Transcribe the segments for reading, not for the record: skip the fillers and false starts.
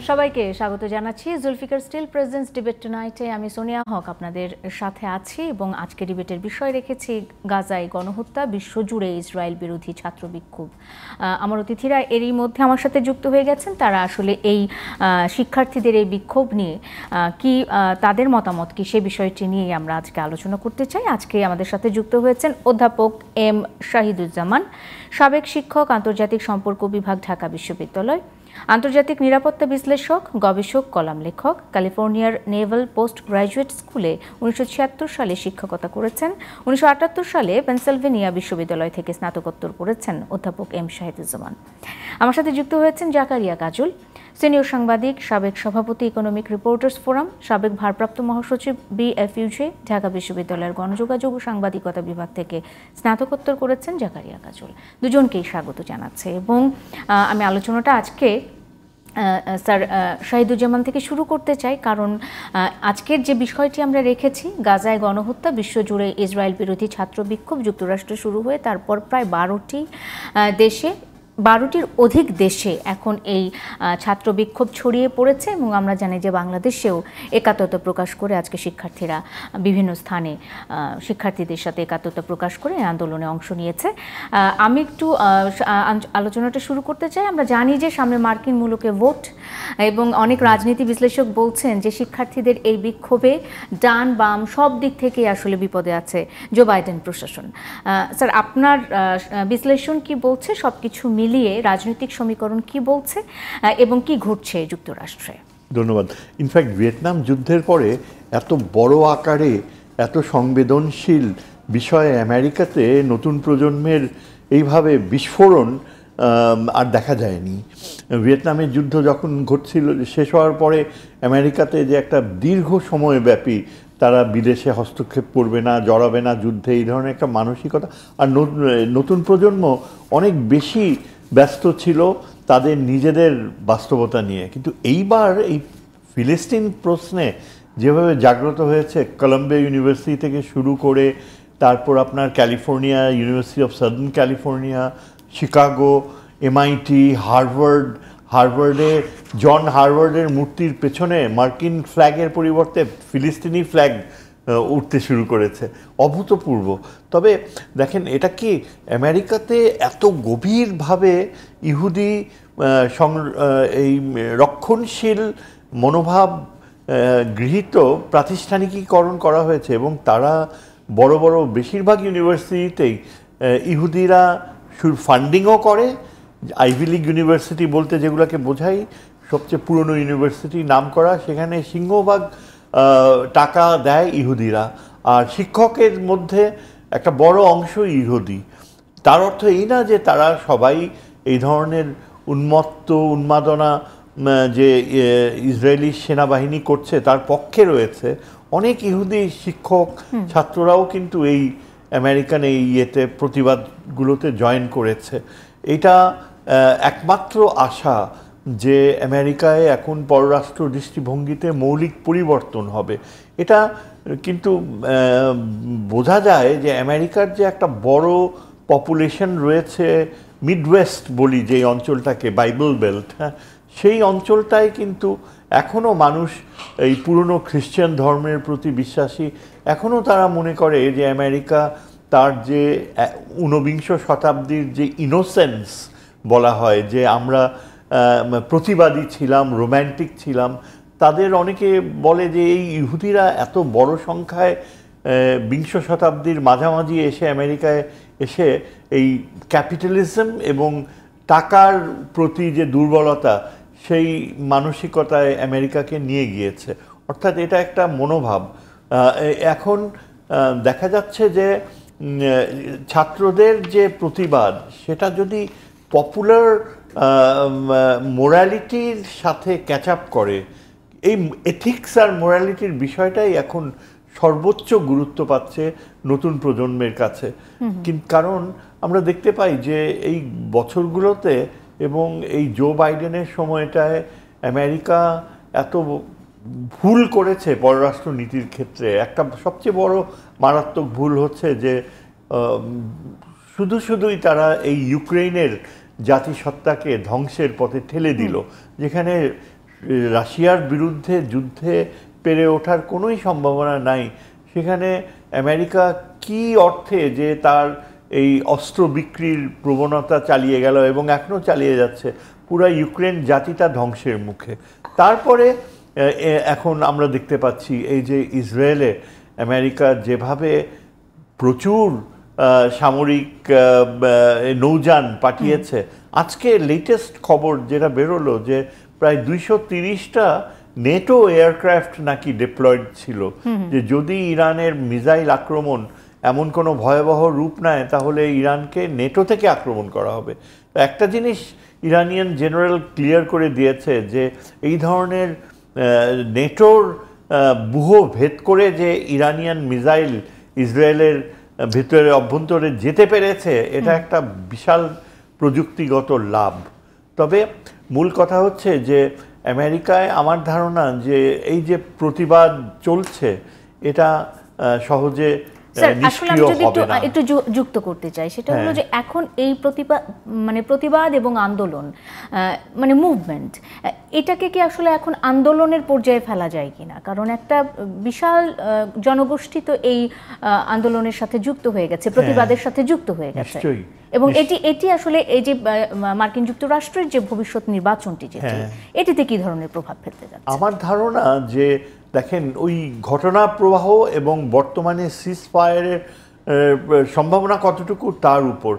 সবাইকে স্বাগত জানাচ্ছি জুলফিকার স্টিল প্রেজেন্টস ডিবেট টুনাইটে। আমি সোনিয়া হক আপনাদের সাথে আছি এবং আজকে ডিবেটের বিষয় রেখেছি গাজায় গণহত্যা, বিশ্বজুড়ে ইসরায়েল বিরোধী ছাত্র বিক্ষোভ। আমার অতিথিরা এরই মধ্যে আমার সাথে যুক্ত হয়ে গেছেন। তারা আসলে এই শিক্ষার্থীদের এই বিক্ষোভ নিয়ে কি তাদের মতামত কি সে বিষয়টি নিয়ে আমরা আজকে আলোচনা করতে চাই। আজকে আমাদের সাথে যুক্ত হয়েছেন অধ্যাপক এম শাহিদুজ্জামান, সাবেক শিক্ষক, আন্তর্জাতিক সম্পর্ক বিভাগ, ঢাকা বিশ্ববিদ্যালয়, আন্তর্জাতিক নিরাপত্তা বিশ্লেষক, গবেষক, কলাম লেখক, ক্যালিফোর্নিয়ার নেভাল পোস্ট গ্র্যাজুয়েট স্কুলে 1976 সালে শিক্ষকতা করেছেন। 1978 সালে পেনসিলভেনিয়া বিশ্ববিদ্যালয় থেকে স্নাতকোত্তর করেছেন অধ্যাপক এম শাহিদুজ্জামান। আমার সাথে যুক্ত হয়েছেন জাকারিয়া কাজল, সিনিয়র সাংবাদিক, সাবেক সভাপতি ইকোনমিক রিপোর্টার্স ফোরাম, সাবেক ভারপ্রাপ্ত মহাসচিব বিএফইউজে, ঢাকা বিশ্ববিদ্যালয়ের গণযোগাযোগ ও সাংবাদিকতা বিভাগ থেকে স্নাতকোত্তর করেছেন জাকারিয়া কাজল। দুজনকেই স্বাগত জানাচ্ছে এবং আমি আলোচনাটা আজকে স্যার শাহিদুজ্জামান থেকে শুরু করতে চাই, কারণ আজকের যে বিষয়টি আমরা রেখেছি গাজায় গণহত্যা, বিশ্বজুড়ে ইসরায়েল বিরোধী ছাত্র বিক্ষোভ, যুক্তরাষ্ট্রে শুরু হয়ে তারপর প্রায় 12টির অধিক দেশে এখন এই ছাত্র বিক্ষোভ ছড়িয়ে পড়েছে এবং আমরা জানি যে বাংলাদেশেও একাত্মতা প্রকাশ করে আজকে শিক্ষার্থীরা বিভিন্ন স্থানে শিক্ষার্থীদের সাথে একাত্মতা প্রকাশ করে আন্দোলনে অংশ নিয়েছে। আমি একটু আলোচনাটা শুরু করতে চাই। আমরা জানি যে সামনে মার্কিন মুলুকে ভোট এবং অনেক রাজনীতি বিশ্লেষক বলছেন যে শিক্ষার্থীদের এই বিক্ষোভে ডান বাম সব দিক থেকে আসলে বিপদে আছে জো বাইডেন প্রশাসন। স্যার, আপনার বিশ্লেষণ কি বলছে, সব কিছু মিলিয়ে রাজনৈতিক সমীকরণ কি বলছে এবং কি ঘটছে যুক্তরাষ্ট্রে? ধন্যবাদ। ইনফ্যাক্ট ভিয়েতনাম যুদ্ধের পরে এত বড় আকারে এত সংবেদনশীল বিষয়ে আমেরিকাতে নতুন প্রজন্মের এইভাবে বিস্ফোরণ আর দেখা যায়নি। ভিয়েতনামের যুদ্ধ যখন ঘটছিল, শেষ হওয়ার পরে আমেরিকাতে যে একটা দীর্ঘ সময়ব্যাপী তারা বিদেশে হস্তক্ষেপ করবে না, জড়াবে না যুদ্ধে, এই ধরনের একটা মানসিকতা, আর নতুন প্রজন্ম অনেক বেশি ব্যস্ত ছিল তাদের নিজেদের বাস্তবতা নিয়ে। কিন্তু এইবার এই ফিলিস্তিন প্রশ্নে যেভাবে জাগ্রত হয়েছে, কলম্বিয়া ইউনিভার্সিটি থেকে শুরু করে তারপর আপনার California, university of southern California, Chicago, MIT, হার্ভার্ডে জন হার্ভার্ডের মূর্তির পেছনে মার্কিন ফ্ল্যাগের পরিবর্তে ফিলিস্তিনি ফ্ল্যাগ উঠতে শুরু করেছে। অভূতপূর্ব। তবে দেখেন, এটা কি আমেরিকাতে এত গভীরভাবে ইহুদি এই রক্ষণশীল মনোভাব গৃহীত প্রাতিষ্ঠানিকীকরণ করা হয়েছে এবং তারা বড় বড় বেশিরভাগ ইউনিভার্সিটিতেই ইহুদিরা ফান্ডিংও করে। আইভি লিগ ইউনিভার্সিটি বলতে যেগুলোকে বোঝাই, সবচেয়ে পুরনো ইউনিভার্সিটি নাম করা, সেখানে সিংহভাগ টাকা দেয় ইহুদিরা, আর শিক্ষকের মধ্যে একটা বড় অংশ ইহুদি। তার অর্থ এই না যে তারা সবাই এই ধরনের উন্মাদনা যে ইসরায়েলি সেনাবাহিনী করছে তার পক্ষে রয়েছে। অনেক ইহুদি শিক্ষক ছাত্ররাও কিন্তু এই আমেরিকান এই প্রতিবাদগুলোতে জয়েন করেছে। এটা একমাত্র আশা যে আমেরিকায় এখন পররাষ্ট্র দৃষ্টিভঙ্গিতে মৌলিক পরিবর্তন হবে। এটা কিন্তু বোঝা যায় যে আমেরিকার যে একটা বড় পপুলেশন রয়েছে, মিডওয়েস্ট বলি যে অঞ্চলটাকে, বাইবেল বেল্ট, হ্যাঁ, সেই অঞ্চলটায় কিন্তু এখনও মানুষ এই পুরনো খ্রিশ্চান ধর্মের প্রতি বিশ্বাসী। এখনও তারা মনে করে যে আমেরিকা তার যে 19বিংশ শতাব্দীর যে ইনোসেন্স বলা হয়, যে আমরা প্রতিবাদী ছিলাম, রোম্যান্টিক ছিলাম, তাদের অনেকে বলে যে এই ইহুদিরা এত বড় সংখ্যায় বিংশ শতাব্দীর মাঝামাঝি এসে আমেরিকায় এসে এই ক্যাপিটালিজম এবং টাকার প্রতি যে দুর্বলতা, সেই মানসিকতায় আমেরিকাকে নিয়ে গিয়েছে। অর্থাৎ এটা একটা মনোভাব। এখন দেখা যাচ্ছে যে ছাত্রদের যে প্রতিবাদ, সেটা যদি পপুলার মোরালিটির সাথে ক্যাচ আপ করে, এই এথিক্স আর মোরালিটির বিষয়টাই এখন সর্বোচ্চ গুরুত্ব পাচ্ছে নতুন প্রজন্মের কাছে। কারণ আমরা দেখতে পাই যে এই বছরগুলোতে এবং এই জো বাইডেনের সময়টায় আমেরিকা এত ভুল করেছে পররাষ্ট্র নীতির ক্ষেত্রে। একটা সবচেয়ে বড় মারাত্মক ভুল হচ্ছে যে শুধুই তারা এই ইউক্রেনের জাতিসত্তাকে ধ্বংসের পথে ঠেলে দিল, যেখানে রাশিয়ার বিরুদ্ধে যুদ্ধে পেরে ওঠার কোনোই সম্ভাবনা নাই, সেখানে আমেরিকা কি অর্থে যে তার এই অস্ত্র বিক্রির প্রবণতা চালিয়ে গেল এবং এখনও চালিয়ে যাচ্ছে, পুরো ইউক্রেন জাতিটা ধ্বংসের মুখে। তারপরে এখন আমরা দেখতে পাচ্ছি এই যে ইসরায়েলে আমেরিকা যেভাবে প্রচুর সামরিক নৌযান পাঠিয়েছে। আজকে লেটেস্ট খবর যেটা বেরোলো যে প্রায় 230টা নেটো এয়ারক্রাফট নাকি ডিপ্লয়েড ছিল, যে যদি ইরানের মিসাইল আক্রমণ এমন কোনো ভয়াবহ রূপ নেয় তাহলে ইরানকে নেটো থেকে আক্রমণ করা হবে। একটা জিনিস ইরানিয়ান জেনারেল ক্লিয়ার করে দিয়েছে যে এই ধরনের নেটোর ব্যূহ ভেদ করে যে ইরানিয়ান মিসাইল ইসরায়েলের ভেতরে অভ্যন্তরে যেতে পেরেছে, এটা একটা বিশাল প্রযুক্তিগত লাভ। তবে মূল কথা হচ্ছে যে আমেরিকায় আমার ধারণা যে এই যে প্রতিবাদ চলছে এটা সহজে আসলে আমি যদি একটু যুক্ত করতে চাই, সেটা হলো যে এখন এই প্রতিবাদ এবং আন্দোলন মানে মুভমেন্ট, এটাকে কি আসলে এখন আন্দোলনের পর্যায়ে ফেলা যায় কিনা? কারণ একটা বিশাল জনগোষ্ঠী তো এই আন্দোলনের সাথে যুক্ত হয়ে গেছে, প্রতিবাদের সাথে যুক্ত হয়ে গেছে, এবং এটি আসলে এই যে মার্কিন যুক্তরাষ্ট্রের যে ভবিষ্যৎ নির্বাচনটি, যেটি এটিতে কি ধরনের প্রভাব ফেলতে যাচ্ছে? আমার ধারণা যে দেখেন ওই ঘটনা প্রবাহ এবং বর্তমানে সিজ ফায়ারের সম্ভাবনা কতটুকু তার উপর,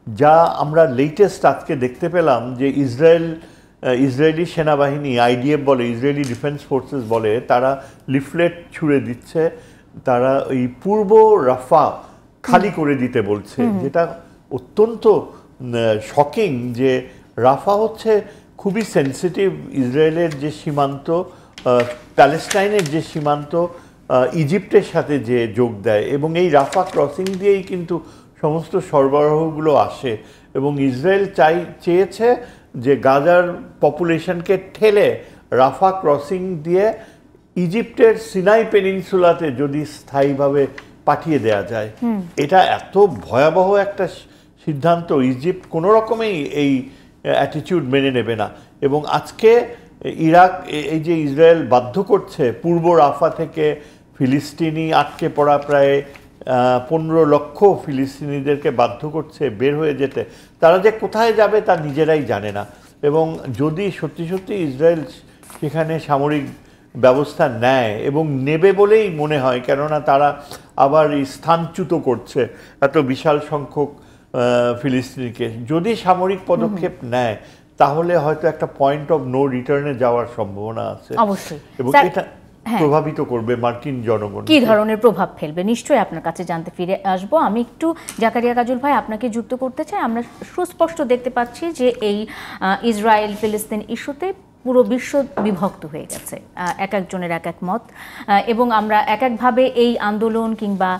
যা আমরা লেটেস্ট আজকে দেখতে পেলাম যে ইসরায়েলি সেনাবাহিনী, আইডিএফ বলে, ইসরায়েলি ডিফেন্স ফোর্সেস বলে, তারা লিফলেট ছুড়ে দিচ্ছে, তারা ওই পূর্ব রাফা খালি করে দিতে বলছে, যেটা অত্যন্ত শকিং। যে রাফা হচ্ছে খুবই সেন্সিটিভ, ইসরায়েলের যে সীমান্ত, প্যালেস্টাইনের যে সীমান্ত ইজিপ্টের সাথে যে যোগ দেয়, এবং এই রাফা ক্রসিং দিয়েই কিন্তু সমস্ত সরবরাহগুলো আসে, এবং ইসরায়েল চেয়েছে যে গাজার পপুলেশনকে ঠেলে রাফা ক্রসিং দিয়ে ইজিপ্টের সিনাই পেনিনসুলাতে যদি স্থায়ীভাবে পাঠিয়ে দেয়া যায়। এটা এত ভয়াবহ একটা সিদ্ধান্ত, ইজিপ্ট কোনো রকমেই এই অ্যাটিটিউড মেনে নেবে না। এবং আজকে ইরাক, এই যে ইসরায়েল বাধ্য করছে পূর্ব রাফা থেকে ফিলিস্তিনি আটকে পড়া প্রায় 15 লক্ষ ফিলিস্তিনিদেরকে বাধ্য করছে বের হয়ে যেতে, তারা যে কোথায় যাবে তা নিজেরাই জানে না। এবং যদি সত্যি সত্যি ইসরায়েল সেখানে সামরিক ব্যবস্থা নেয়, এবং নেবে বলেই মনে হয়, কেননা তারা আবার স্থানচ্যুত করছে এত বিশাল সংখ্যক ফিলিস্তিনিকে, যদি সামরিক পদক্ষেপ নেয় তাহলে হয়তো একটা পয়েন্ট অফ নো রিটার্নে যাওয়ার সম্ভাবনা আছে অবশ্যই, এবং এটা প্রভাবিত করবে মার্কিন জনগণ। কি ধরনের প্রভাব ফেলবে নিশ্চয়ই আপনার কাছে জানতে ফিরে আসবো। আমি একটু জাকারিয়া কাজল ভাই আপনাকে যুক্ত করতে চাই। আমরা সুস্পষ্ট দেখতে পাচ্ছি যে এই ইসরায়েল ফিলিস্তিন ইস্যুতে পুরো বিশ্ব বিভক্ত হয়ে গেছে, এক একজনের এক এক মত, এবং আমরা এক একভাবে এই আন্দোলন কিংবা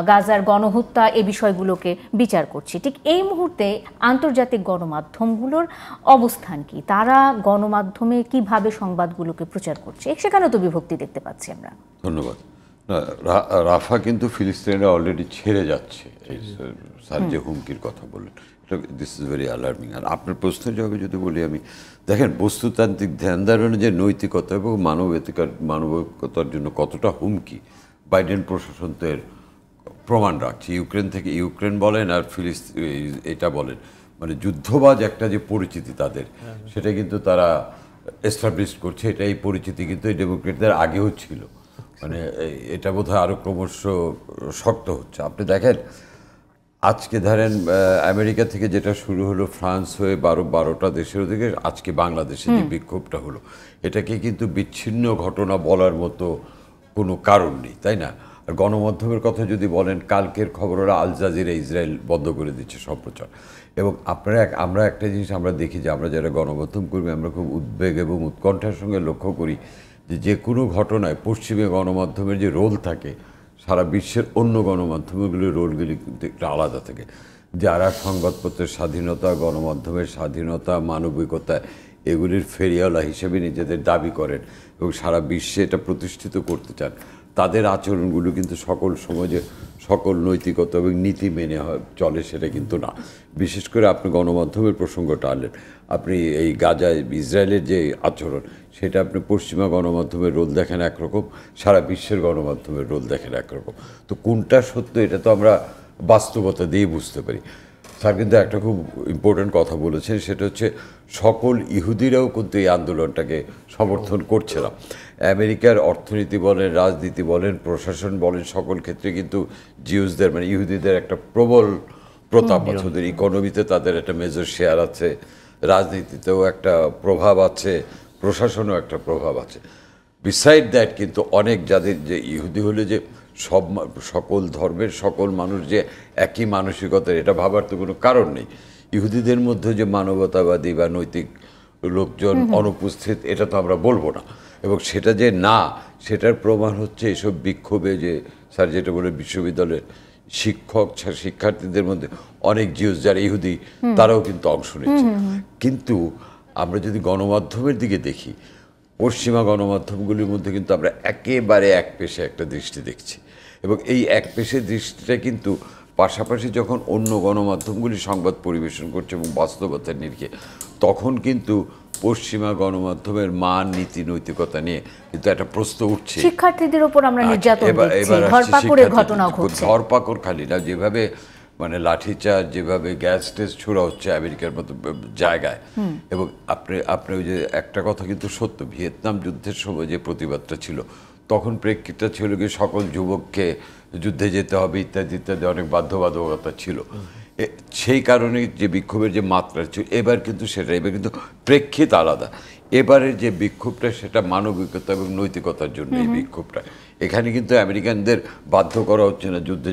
গাজার গণহত্যা এই বিষয়গুলোকে বিচার করছি। ঠিক এই মুহূর্তে আন্তর্জাতিক গণমাধ্যমগুলোর অবস্থান কি? তারা গণমাধ্যমে কিভাবে সংবাদগুলোকে প্রচার করছে? সেখানেও তো বিভক্তি দেখতে পাচ্ছি আমরা। ধন্যবাদ। রাফা কিন্তু ফিলিস্তিনিরা অলরেডি ছেড়ে যাচ্ছে, এই স্যার যে হুমকির কথা বললেন, দিস ইজ ভেরি অ্যালার্মিং। আর আপনার প্রশ্নের জবাবে যদি বলি আমি, দেখেন বস্তুতান্ত্রিক ধ্যান ধারণের যে নৈতিকতা এবং মানবিকতার জন্য কতটা হুমকি বাইডেন প্রশাসন তো এর প্রমাণ রাখছে। ইউক্রেন বলেন আর এটা বলেন, মানে যুদ্ধবাজ একটা যে পরিচিতি তাদের, সেটা কিন্তু তারা এস্টাবলিশ করছে। এটা এই পরিচিতি কিন্তু এই ডেমোক্রেটদের আগেও ছিল, মানে এটা বোধহয় আরও ক্রমশ শক্ত হচ্ছে। আপনি দেখেন আজকে ধরেন আমেরিকা থেকে যেটা শুরু হলো, ফ্রান্স হয়ে 12টা দেশের দিকে আজকে বাংলাদেশে যে বিক্ষোভটা হলো, এটাকে কিন্তু বিচ্ছিন্ন ঘটনা বলার মতো কোনো কারণ নেই, তাই না? আর গণমাধ্যমের কথা যদি বলেন, কালকের খবর হলো আল জাজিরা ইসরায়েল বন্ধ করে দিচ্ছে সম্প্রচার। এবং আমরা একটা জিনিস আমরা দেখি যে আমরা যারা গণমাধ্যম কর্মী, আমরা খুব উদ্বেগ এবং উৎকণ্ঠার সঙ্গে লক্ষ্য করি যে কোনো ঘটনায় পশ্চিমে গণমাধ্যমের যে রোল থাকে, সারা বিশ্বের অন্য গণমাধ্যমগুলির রোলগুলি কিন্তু একটু আলাদা থাকে। যারা সংবাদপত্রের স্বাধীনতা, গণমাধ্যমের স্বাধীনতা, মানবিকতা এগুলির ফেরিওয়ালা হিসেবে নিজেদের দাবি করেন এবং সারা বিশ্বে এটা প্রতিষ্ঠিত করতে চান, তাদের আচরণগুলো কিন্তু সকল নৈতিকতা এবং নীতি মেনে চলে সেটা কিন্তু না। বিশেষ করে আপনি গণমাধ্যমের প্রসঙ্গটা আনলেন, আপনি এই গাজায় ইসরায়েলের যে আচরণ সেটা আপনি পশ্চিমা গণমাধ্যমের রোল দেখেন একরকম, সারা বিশ্বের গণমাধ্যমের রোল দেখেন একরকম। তো কোনটা সত্য এটা তো আমরা বাস্তবতা দিয়ে বুঝতে পারি। স্যার কিন্তু একটা খুব ইম্পর্ট্যান্ট কথা বলেছেন, সেটা হচ্ছে সকল ইহুদিরাও কিন্তু এই আন্দোলনটাকে সমর্থন করছে না। আমেরিকার অর্থনীতি বলেন, রাজনীতি বলেন, প্রশাসন বলেন, সকল ক্ষেত্রে কিন্তু জিউসদের মানে ইহুদিদের একটা প্রবল প্রতাপ আছে। ওদের ইকোনমিতে তাদের একটা মেজর শেয়ার আছে, রাজনীতিতেও একটা প্রভাব আছে, প্রশাসনেও একটা প্রভাব আছে। বিসাইড দ্যাট কিন্তু অনেক যাদের যে ইহুদি হলে যে সকল ধর্মের সকল মানুষ যে একই মানসিকতার এটা ভাবার তো কোনো কারণ নেই। ইহুদিদের মধ্যে যে মানবতাবাদী বা নৈতিক লোকজন অনুপস্থিত এটা তো আমরা বলবো না, এবং সেটা যে না সেটার প্রমাণ হচ্ছে এসব বিক্ষোভে যে স্যার যেটা বলে বিশ্ববিদ্যালয়ের শিক্ষার্থীদের মধ্যে অনেক জিউস যারা ইহুদি তারাও কিন্তু অংশ নিচ্ছে। কিন্তু আমরা যদি গণমাধ্যমের দিকে দেখি, পশ্চিমা গণমাধ্যমগুলির মধ্যে কিন্তু আমরা একেবারে একপেশে একটা দৃষ্টি দেখছি, এবং এই একপেশে দৃষ্টিটা কিন্তু পাশাপাশি যখন অন্য গণমাধ্যমগুলি সংবাদ পরিবেশন করছে এবং বাস্তবতার নিরিখে, তখন কিন্তু পশ্চিমা গণমাধ্যমের মান, নীতি, নৈতিকতা নিয়ে কিন্তু একটা প্রশ্ন উঠছে। শিক্ষার্থীদের উপর আমরা নির্যাতন দেখছি, ধরপাকড়ের ঘটনা ঘটছে। ধরপাকড় খালি না, যেভাবে মানে লাঠিচার্জ, যেভাবে গ্যাস টেস্ট ছোড়া হচ্ছে আমেরিকার মতো জায়গায়। এবং আপনি ওই যে একটা কথা কিন্তু সত্য, ভিয়েতনাম যুদ্ধের সময় যে প্রতিবাদটা ছিল তখন প্রেক্ষিতটা ছিল কি সকল যুবককে যুদ্ধে যেতে হবে ইত্যাদি ইত্যাদি, অনেক বাধ্যবাধকতা ছিল। সেই কারণে যে বিক্ষোভের যে মাত্রা ছিল, এবার কিন্তু কিন্তু প্রেক্ষিত আলাদা। এবারের যে বিক্ষোভটা সেটা মানবিকতা এবং নৈতিকতার জন্য এই বিক্ষোভটা। এখানে কিন্তু আমেরিকানদের বাধ্য করা হচ্ছে না যুদ্ধে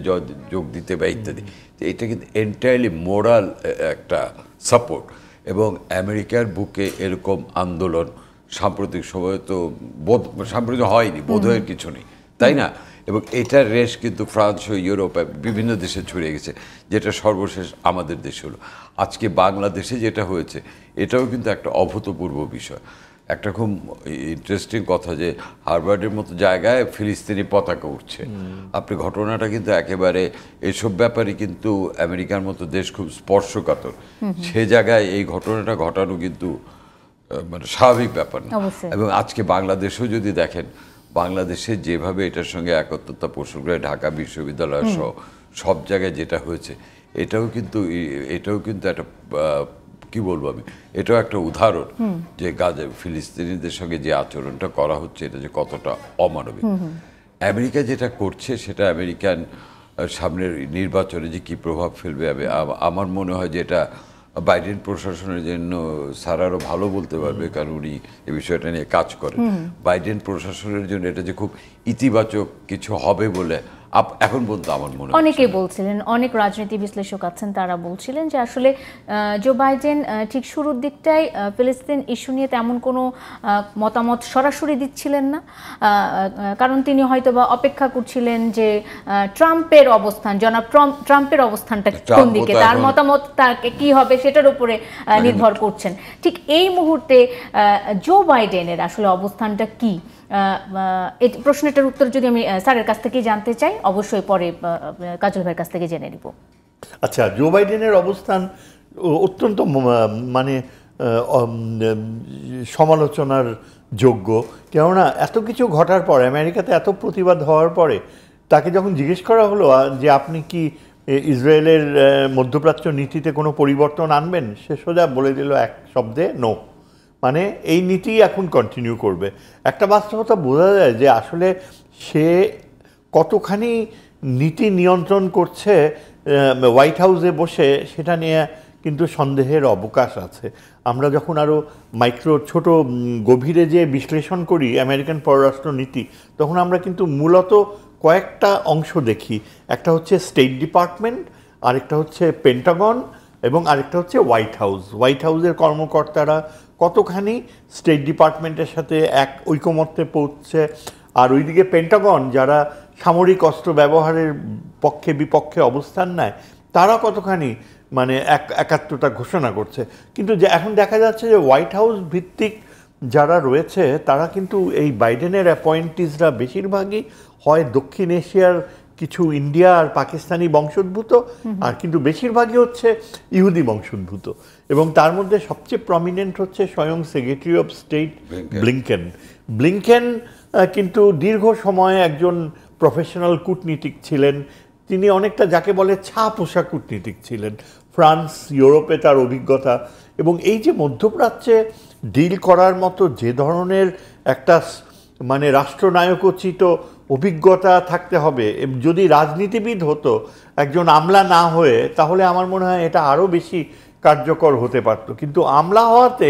যোগ দিতে বা ইত্যাদি। এটা কিন্তু এন্টায়ারলি মোরাল একটা সাপোর্ট, এবং আমেরিকার বুকে এরকম আন্দোলন সাম্প্রতিক সময়ে তো সাম্প্রতিক হয়নি, বোধহয়ের কিছু নেই, তাই না? এবং এটার রেশ কিন্তু ফ্রান্স ও ইউরোপে বিভিন্ন দেশে ছড়িয়ে গেছে, যেটা সর্বশেষ আমাদের দেশে হলো। আজকে বাংলাদেশে যেটা হয়েছে এটাও কিন্তু একটা অভূতপূর্ব বিষয়। একটা খুব ইন্টারেস্টিং কথা যে হার্ভার্ডের মতো জায়গায় ফিলিস্তিনি পতাকা উঠছে। আপনি ঘটনাটা কিন্তু একেবারে এসব ব্যাপারে কিন্তু আমেরিকার মতো দেশ খুব স্পর্শকাতর, সে জায়গায় এই ঘটনাটা ঘটানো কিন্তু মানে স্বাভাবিক ব্যাপার না। এবং আজকে বাংলাদেশেও যদি দেখেন, বাংলাদেশে যেভাবে এটার সঙ্গে একত্রতা পোষণ করে ঢাকা বিশ্ববিদ্যালয় সহ সব জায়গায় যেটা হয়েছে, এটাও কিন্তু একটা কি বলবো আমি, এটাও একটা উদাহরণ যে গাজা ফিলিস্তিনিদের সঙ্গে যে আচরণটা করা হচ্ছে এটা যে কতটা অমানবিক। আমেরিকা যেটা করছে সেটা আমেরিকান সামনের নির্বাচনে যে কি প্রভাব ফেলবে, আমার মনে হয় যে এটা বাইডেন প্রশাসনের জন্য স্যার আরও ভালো বলতে পারবে, কারণ উনি এই বিষয়টা নিয়ে কাজ করেন। বাইডেন প্রশাসনের জন্য এটা যে খুব ইতিবাচক কিছু হবে বলে এখন পর্যন্ত আমার মনে হয়। অনেকেই বলছিলেন, অনেক রাজনীতি বিশ্লেষক আছেন তারা বলছিলেন যে আসলে জো বাইডেন ঠিক শুরুর দিকটাই ফিলিস্তিন ইস্যু নিয়ে তেমন কোনো মতামত সরাসরি দিচ্ছিলেন না, কারণ তিনি হয়তো বা অপেক্ষা করছিলেন যে ট্রাম্পের অবস্থান, জনাব ট্রাম্পের অবস্থানটা কোন দিকে, তার মতামত তাকে কি হবে সেটার উপরে নির্ভর করছেন। ঠিক এই মুহূর্তে জো বাইডেনের আসলে অবস্থানটা কি, এই প্রশ্নটার উত্তর যদি আমি স্যারের কাছ থেকে জানতে চাই, অবশ্যই পরে কাজল ভাইয়ের কাছ থেকে জেনে নিব। আচ্ছা, জো বাইডেনের অবস্থান অত্যন্ত মানে সমালোচনার যোগ্য, কেননা এত কিছু ঘটার পর, আমেরিকাতে এত প্রতিবাদ হওয়ার পরে তাকে যখন জিজ্ঞেস করা হলো যে আপনি কি ইসরায়েলের মধ্যপ্রাচ্য নীতিতে কোনো পরিবর্তন আনবেন, সে সোজা বলে দিল এক শব্দে নো। মানে এই নীতি এখন কন্টিনিউ করবে। একটা বাস্তবতা বোঝা যায় যে আসলে সে কতখানি নীতি নিয়ন্ত্রণ করছে হোয়াইট হাউসে বসে, সেটা নিয়ে কিন্তু সন্দেহের অবকাশ আছে। আমরা যখন আরও ছোট গভীরে যে বিশ্লেষণ করি আমেরিকান পররাষ্ট্র নীতি, তখন আমরা কিন্তু মূলত কয়েকটা অংশ দেখি। একটা হচ্ছে স্টেট ডিপার্টমেন্ট, আরেকটা হচ্ছে পেন্টাগন, এবং আরেকটা হচ্ছে হোয়াইট হাউস। হোয়াইট হাউসের কর্মকর্তারা কতখানি স্টেট ডিপার্টমেন্টের সাথে এক ঐকমত্যে পৌঁছছে, আর ওইদিকে পেন্টাগন যারা সামরিক অস্ত্র ব্যবহারের পক্ষে বিপক্ষে অবস্থান নেয়, তারা কতখানি মানে একাত্মতা ঘোষণা করছে। কিন্তু এখন দেখা যাচ্ছে যে হোয়াইট হাউস ভিত্তিক যারা রয়েছে তারা কিন্তু এই বাইডেনের অ্যাপয়েন্টিসরা বেশিরভাগই হয় দক্ষিণ এশিয়ার কিছু ইন্ডিয়া আর পাকিস্তানি বংশোদ্ভূত, আর কিন্তু বেশিরভাগই হচ্ছে ইহুদি বংশোদ্ভূত। এবং তার মধ্যে সবচেয়ে প্রমিনেন্ট হচ্ছে স্বয়ং সেক্রেটারি অফ স্টেট ব্লিংকেন কিন্তু দীর্ঘ সময় একজন প্রফেশনাল কূটনীতিক ছিলেন। তিনি অনেকটা যাকে বলে ছা পোষা কূটনীতিক ছিলেন। ফ্রান্স, ইউরোপে তার অভিজ্ঞতা, এবং এই যে মধ্যপ্রাচ্যে ডিল করার মতো যে ধরনের একটা মানে রাষ্ট্রনায়কোচিত অভিজ্ঞতা থাকতে হবে, যদি রাজনীতিবিদ হতো একজন আমলা না হয়ে, তাহলে আমার মনে হয় এটা আরও বেশি কার্যকর হতে পারত। কিন্তু আমলা হওয়াতে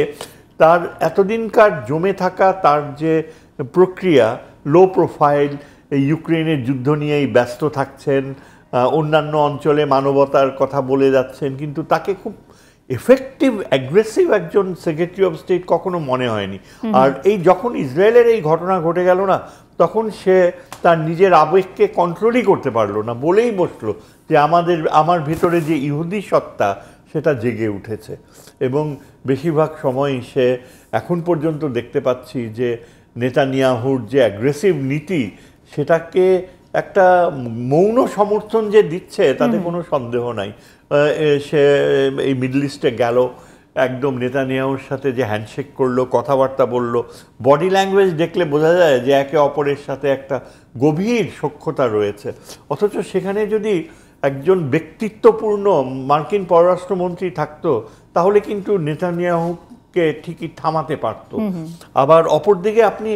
তার এতদিনকার জমে থাকা তার যে প্রক্রিয়া, লো প্রোফাইল, এই ইউক্রেনের যুদ্ধ নিয়েই ব্যস্ত থাকছেন, অন্যান্য অঞ্চলে মানবতার কথা বলে যাচ্ছেন, কিন্তু তাকে খুব এফেক্টিভ অ্যাগ্রেসিভ একজন সেক্রেটারি অফ স্টেট কখনো মনে হয়নি। আর এই যখন ইসরায়েলের এই ঘটনা ঘটে গেল না, তখন সে তার নিজের আবেগকে কন্ট্রোলই করতে পারলো না, বলেই বসলো যে আমার ভেতরে যে ইহুদি সত্তা সেটা জেগে উঠেছে। এবং বেশিরভাগ সময়ই সে এখন পর্যন্ত দেখতে পাচ্ছি যে নেতানিয়াহুর যে অ্যাগ্রেসিভ নীতি, সেটাকে একটা মৌন সমর্থন যে দিচ্ছে তাতে কোনো সন্দেহ নাই। সে এই মিডল ইস্টে গেল, একদম নেতানিয়াহুর সাথে যে হ্যান্ডশেক করলো, কথাবার্তা বললো, বডি ল্যাঙ্গুয়েজ দেখলে বোঝা যায় যে একে অপরের সাথে একটা গভীর সখ্যতা রয়েছে। অথচ সেখানে যদি একজন ব্যক্তিত্বপূর্ণ মার্কিন পররাষ্ট্রমন্ত্রী থাকতো, তাহলে কিন্তু নেতানিয়াহুকে ঠিকই থামাতে পারত। আবার অপরদিকে আপনি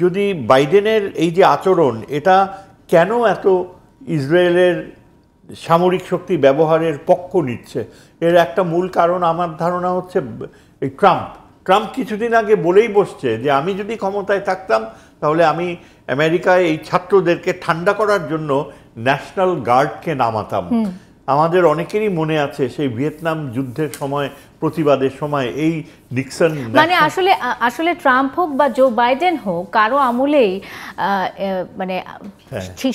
যদি বাইডেনের এই যে আচরণ, এটা কেন এত ইসরায়েলের সামরিক শক্তি ব্যবহারের পক্ষ নিচ্ছে, এর একটা মূল কারণ আমার ধারণা হচ্ছে এই ট্রাম্প কিছুদিন আগে বলেই বসছে যে আমি যদি ক্ষমতায় থাকতাম তাহলে আমি আমেরিকায় এই ছাত্রদেরকে ঠান্ডা করার জন্য ন্যাশনাল গার্ডকে নামাতাম। আমাদের অনেকেরই মনে আছে সেই ভিয়েতনাম যুদ্ধের সময়, প্রতিবাদের সময় এই নিক্সন, মানে আসলে ট্রাম্প হোক বা জো বাইডেন হোক, কারো আমলেই মানে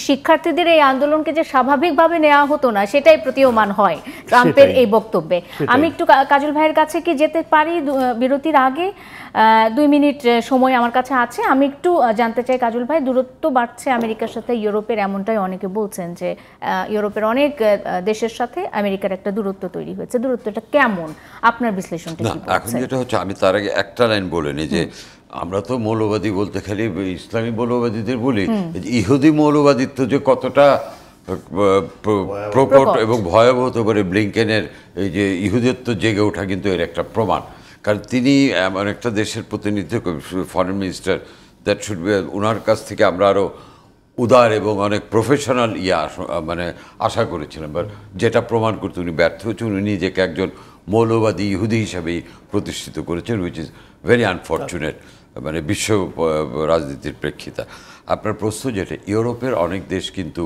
শিক্ষার্থীদের এই আন্দোলনকে যে স্বাভাবিকভাবে নেওয়া হতো না, সেটাই প্রতীয়মান হয় ট্রাম্পের এই বক্তব্যে। আমি একটু কাজল ভাইয়ের কাছে কি যেতে পারি বিরতির আগে? 2 মিনিট সময় আমার কাছে আছে। আমি একটু জানতে চাই কাজল ভাই, দূরত্ব বাড়ছে আমেরিকার সাথে ইউরোপের, এমনটাই অনেকে বলছেন যে ইউরোপের অনেক দেশের সাথে আমেরিকার একটা দূরত্ব তৈরি হয়েছে। দূরত্বটা কেমন, আপনার বিশ্লেষণটা কি বলছে? এখন যেটা হচ্ছে, আমি তার আগে একটা লাইন বলে নিই যে আমরা তো মৌলবাদী বলতে খালি ইসলামী মৌলবাদীদের বলি, ইহুদি মৌলবাদিত্ব যে কতটা প্রকট এবং ভয়াবহ হতে পারে ব্লিংকেনের এই যে ইহুদিত্ব জেগে ওঠা, কিন্তু এর একটা প্রমাণ। কারণ তিনি এমন একটা দেশের প্রতিনিধিত্ব, foreign minister, that should be, ওনার কাছ থেকে আমরা আরও উদার এবং অনেক প্রফেশনাল মানে আশা করেছিলাম, বাট যেটা প্রমাণ করতে উনি ব্যর্থ হয়েছেন। উনি নিজেকে একজন মৌলবাদী ইহুদি হিসাবেই প্রতিষ্ঠিত করেছেন, হুইচ ইজ ভেরি আনফর্চুনেট, মানে বিশ্ব রাজনীতির প্রেক্ষিতে। আপনার প্রশ্ন যেটা, ইউরোপের অনেক দেশ কিন্তু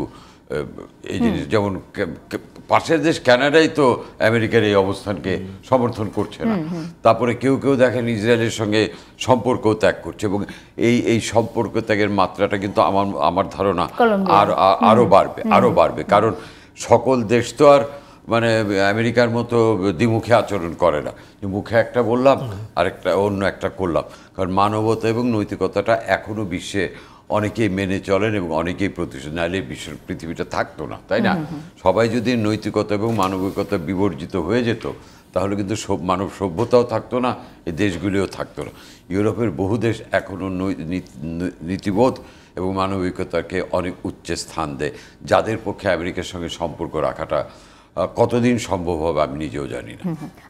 এই জিনিস, যেমন পাশের দেশ কানাডাই তো আমেরিকার এই অবস্থানকে সমর্থন করছে না। তারপরে কেউ কেউ দেখেন ইসরায়েলের সঙ্গে সম্পর্ক ত্যাগ করছে, এবং এই সম্পর্ক ত্যাগের মাত্রাটা কিন্তু আমার ধারণা আরও বাড়বে। কারণ সকল দেশ তো আর মানে আমেরিকার মতো দ্বিমুখী আচরণ করে না, যে মুখে একটা বললাম আরেকটা অন্য একটা করলাম। কারণ মানবতা এবং নৈতিকতাটা এখনও বিশ্বে অনেকেই মেনে চলেন এবং অনেকেই প্রতিশোধ, নাহলে পৃথিবীটা থাকতো না, তাই না? সবাই যদি নৈতিকতা এবং মানবিকতা বিবর্জিত হয়ে যেত, তাহলে কিন্তু মানব সভ্যতাও থাকতো না, এই দেশগুলিও থাকতো না। ইউরোপের বহু দেশ এখনও নীতিবোধ এবং মানবিকতাকে অনেক উচ্চ স্থান দেয়, যাদের পক্ষে আমেরিকার সঙ্গে সম্পর্ক রাখাটা কতদিন সম্ভব হবে আমি নিজেও জানি না।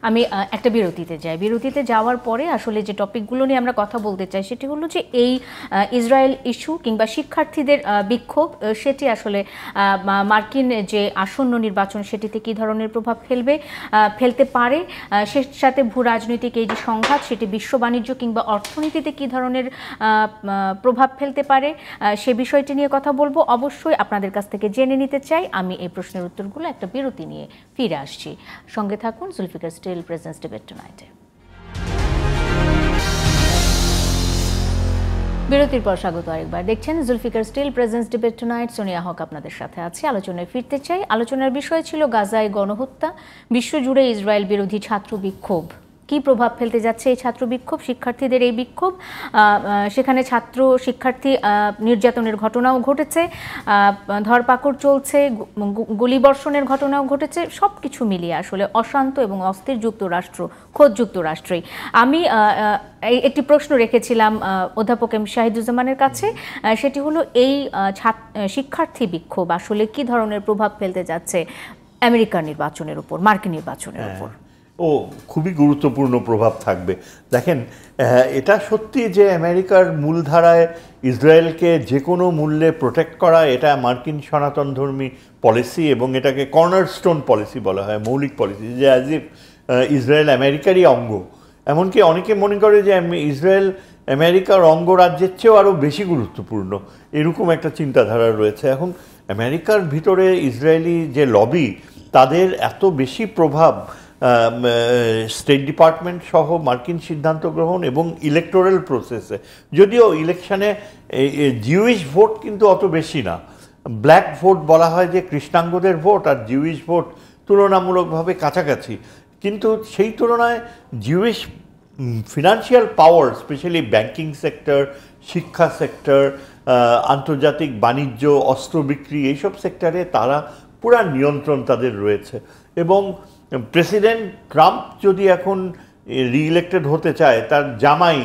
আমি একটা বিরতিতে যাই। বিরতিতে যাওয়ার পরে আসলে যে টপিকগুলো নিয়ে আমরা কথা বলতে চাই, সেটি হলো যে এই ইসরায়েল ইস্যু কিংবা শিক্ষার্থীদের বিক্ষোভ, সেটি আসলে মার্কিন যে আসন্ন নির্বাচন সেটিতে কী ধরনের প্রভাব ফেলতে পারে, সে সাথে ভূ রাজনৈতিক এই যে সংঘাত, সেটি বিশ্ব বাণিজ্য কিংবা অর্থনীতিতে কী ধরনের প্রভাব ফেলতে পারে, সে বিষয়টি নিয়ে কথা বলবো। অবশ্যই আপনাদের কাছ থেকে জেনে নিতে চাই। আমি এই প্রশ্নের উত্তরগুলো একটা বিরতি নিয়ে ফিরে আসছি। সঙ্গে থাকুন জুলফিকার স্টিল প্রেজেন্টস ডিবেট টুনাইটে। বিরতির পর স্বাগত আরেকবার। দেখছেন Zulfiqar steel presents debate tonight. Sonia Haque আপনাদের সাথে আছে। আলোচনায় ফিরতে চাই। আলোচনার বিষয় ছিল গাজায় গণহত্যা, বিশ্বজুড়ে ইসরায়েল বিরোধী ছাত্র বিক্ষোভ কি প্রভাব ফেলতে যাচ্ছে এই ছাত্র বিক্ষোভ, শিক্ষার্থীদের এই বিক্ষোভ? সেখানে ছাত্র শিক্ষার্থী নির্যাতনের ঘটনাও ঘটেছে, ধরপাকড় চলছে, গুলিবর্ষণের ঘটনাও ঘটেছে। সব কিছু মিলিয়ে আসলে অশান্ত এবং অস্থির যুক্তরাষ্ট্র, খোদ যুক্তরাষ্ট্রই। আমি একটি প্রশ্ন রেখেছিলাম অধ্যাপক এম শাহিদুজ্জামানের কাছে, সেটি হলো এই শিক্ষার্থী বিক্ষোভ আসলে কি ধরনের প্রভাব ফেলতে যাচ্ছে আমেরিকার নির্বাচনের উপর, মার্কিন নির্বাচনের উপর? ও খুবই গুরুত্বপূর্ণ প্রভাব থাকবে। দেখেন, এটা সত্যি যে আমেরিকার মূলধারায় ইসরায়েলকে যে কোনো মূল্যে প্রোটেক্ট করা, এটা মার্কিন সনাতনধর্মী পলিসি এবং এটাকে কর্নারস্টোন পলিসি বলা হয়, মৌলিক পলিসি, যে অ্যাজ ইফ ইসরায়েল আমেরিকারই অঙ্গ। এমনকি অনেকে মনে করে যে ইসরায়েল আমেরিকার অঙ্গরাজ্যের চেয়েও আরও বেশি গুরুত্বপূর্ণ, এরকম একটা চিন্তাধারা রয়েছে। এখন আমেরিকার ভিতরে ইসরায়েলি যে লবি, তাদের এত বেশি প্রভাব স্টেট ডিপার্টমেন্ট সহ মার্কিন সিদ্ধান্ত গ্রহণ এবং ইলেকটোরাল প্রসেসে। যদিও ইলেকশনে জিউইশ ভোট কিন্তু অত বেশি না, ব্ল্যাক ভোট বলা হয় যে কৃষ্ণাঙ্গদের ভোট, আর জিউইশ ভোট তুলনামূলকভাবে কাছাকাছি। কিন্তু সেই তুলনায় জিউইশ ফিনান্সিয়াল পাওয়ার, স্পেশালি ব্যাংকিং সেক্টর, শিক্ষা সেক্টর, আন্তর্জাতিক বাণিজ্য, অস্ত্র বিক্রি, এইসব সেক্টরে তারা পুরা নিয়ন্ত্রণ তাদের রয়েছে। এবং প্রেসিডেন্ট ট্রাম্প যদি এখন রিইলেক্টেড হতে চায়, তার জামাই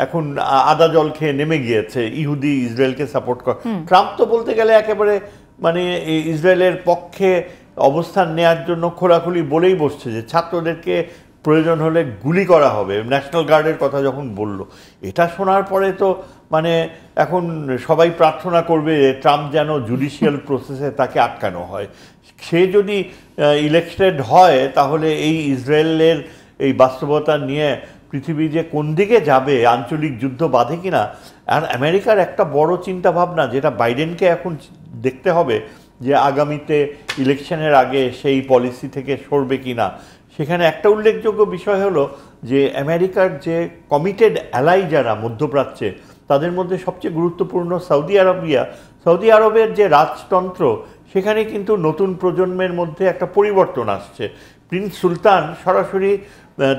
এখন আদা জল খেয়ে নেমে গিয়েছে ইহুদি ইসরায়েলকে সাপোর্ট করে। ট্রাম্প তো বলতে গেলে একেবারে মানে ইসরায়েলের পক্ষে অবস্থান নেওয়ার জন্য খোলাখুলি বলেই বসছে যে ছাত্রদেরকে প্রয়োজন হলে গুলি করা হবে, ন্যাশনাল গার্ডের কথা যখন বলল। এটা শোনার পরে তো মানে এখন সবাই প্রার্থনা করবে ট্রাম্প যেন জুডিশিয়াল প্রসেসে তাকে আটকানো হয়। সে যদি ইলেকটেড হয়, তাহলে এই ইসরায়েলের এই বাস্তবতা নিয়ে পৃথিবী যে কোন দিকে যাবে, আঞ্চলিক যুদ্ধ বাঁধে কিনা। আর আমেরিকার একটা বড় চিন্তা ভাবনা, যেটা বাইডেনকে এখন দেখতে হবে, যে আগামীতে ইলেকশনের আগে সেই পলিসি থেকে সরবে কিনা। সেখানে একটা উল্লেখযোগ্য বিষয় হলো যে আমেরিকার যে কমিটেড অ্যালাই যারা মধ্যপ্রাচ্যে, তাদের মধ্যে সবচেয়ে গুরুত্বপূর্ণ সৌদি আরবের যে রাজতন্ত্র, সেখানে কিন্তু নতুন প্রজন্মের মধ্যে একটা পরিবর্তন আসছে। প্রিন্স সুলতান সরাসরি